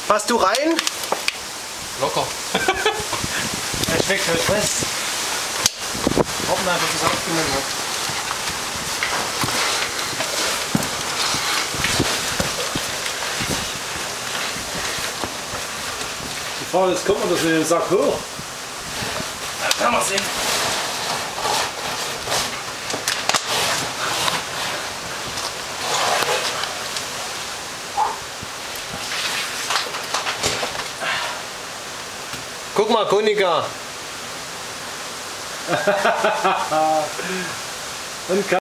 Passt du rein? Locker. Er schmeckt halt fest. Hoffen einfach, dass es aufgenommen hat. Die Frage ist, kommt man das in den Sack hoch? Kann man sehen. Guck mal, Konica. Und